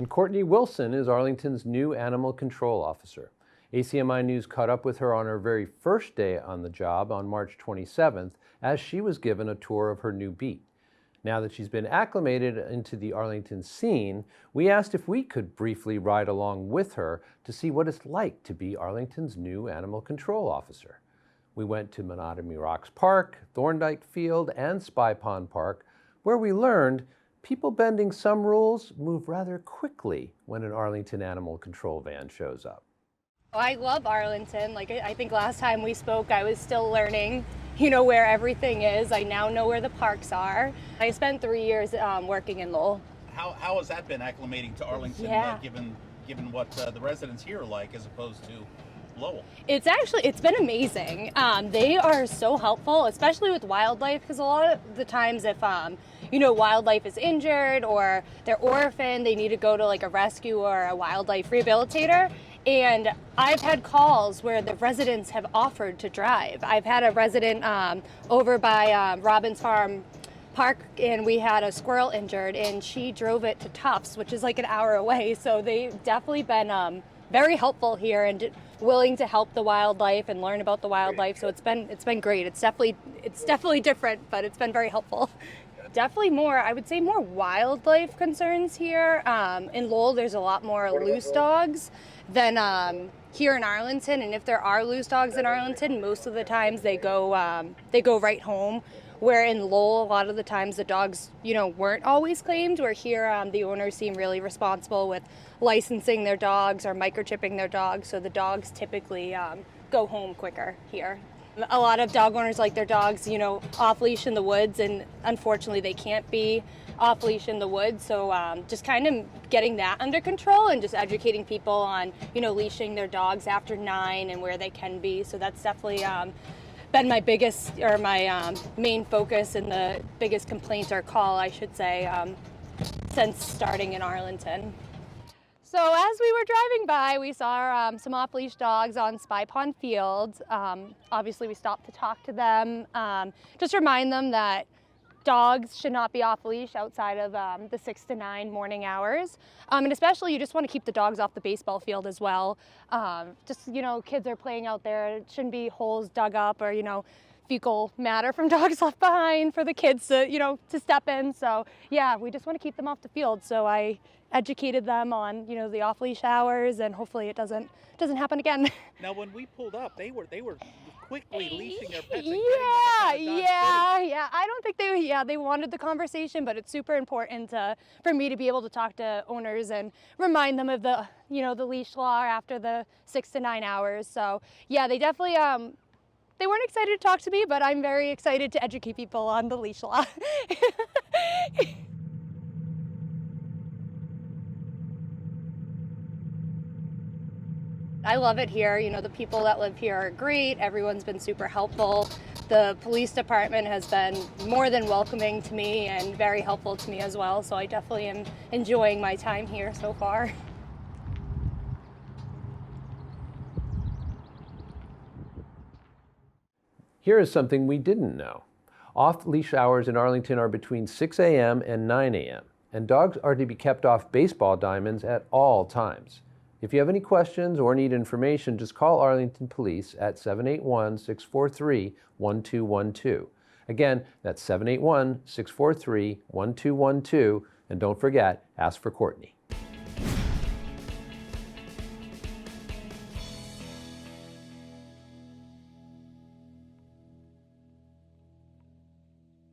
And Courtney Wilson is Arlington's new animal control officer. ACMi News caught up with her on her very first day on the job on March 27th as she was given a tour of her new beat. Now that she's been acclimated into the Arlington scene, we asked if we could briefly ride along with her to see what it's like to be Arlington's new animal control officer. We went to Menotomy Rocks Park, Thorndike Field, and Spy Pond Park, where we learned people bending some rules move rather quickly when an Arlington animal control van shows up. I love Arlington. I think last time we spoke, I was still learning, where everything is. I now know where the parks are. I spent 3 years working in Lowell. How has that been acclimating to Arlington, given what the residents here are like as opposed to Lowell? It's been amazing. They are so helpful, especially with wildlife, because a lot of the times if wildlife is injured or they're orphaned, they need to go to a rescue or a wildlife rehabilitator. And I've had calls where the residents have offered to drive. I've had a resident over by Robbins Farm Park, and we had a squirrel injured, and she drove it to Tufts, which is an hour away. So they've definitely been very helpful here and willing to help the wildlife and learn about the wildlife. So it's been great. It's definitely different, but it's been very helpful. Definitely I would say more wildlife concerns here. In Lowell, there's a lot more loose dogs than here in Arlington. And if there are loose dogs in Arlington, most of the times they go right home. Where in Lowell, a lot of the times the dogs, weren't always claimed. Where here, the owners seem really responsible with licensing their dogs or microchipping their dogs. So the dogs typically go home quicker here. A lot of dog owners like their dogs, off leash in the woods, and unfortunately they can't be off leash in the woods. So just kind of getting that under control and just educating people on, leashing their dogs after 9 and where they can be. So that's definitely been my main focus and the biggest complaint or call, I should say, since starting in Arlington. So as we were driving by, we saw some off-leash dogs on Spy Pond Field. Obviously, we stopped to talk to them, just remind them that dogs should not be off-leash outside of the 6 to 9 morning hours. And especially, you just want to keep the dogs off the baseball field as well. Kids are playing out there. It shouldn't be holes dug up or, fecal matter from dogs left behind for the kids to step in. So yeah, we just want to keep them off the field. So I educated them on, the off-leash hours, and hopefully it doesn't happen again. Now, when we pulled up, they were quickly leashing their pets. Yeah. I don't think they wanted the conversation, but it's super important for me to be able to talk to owners and remind them of the, the leash law after the 6 to 9 hours. So yeah, they definitely, they weren't excited to talk to me, but I'm very excited to educate people on the leash law. I love it here. The people that live here are great. Everyone's been super helpful. The police department has been more than welcoming to me and very helpful to me as well. So I definitely am enjoying my time here so far. Here is something we didn't know. Off-leash hours in Arlington are between 6 a.m. and 9 a.m., and dogs are to be kept off baseball diamonds at all times. If you have any questions or need information, just call Arlington Police at 781-643-1212. Again, that's 781-643-1212, and don't forget, ask for Courtney.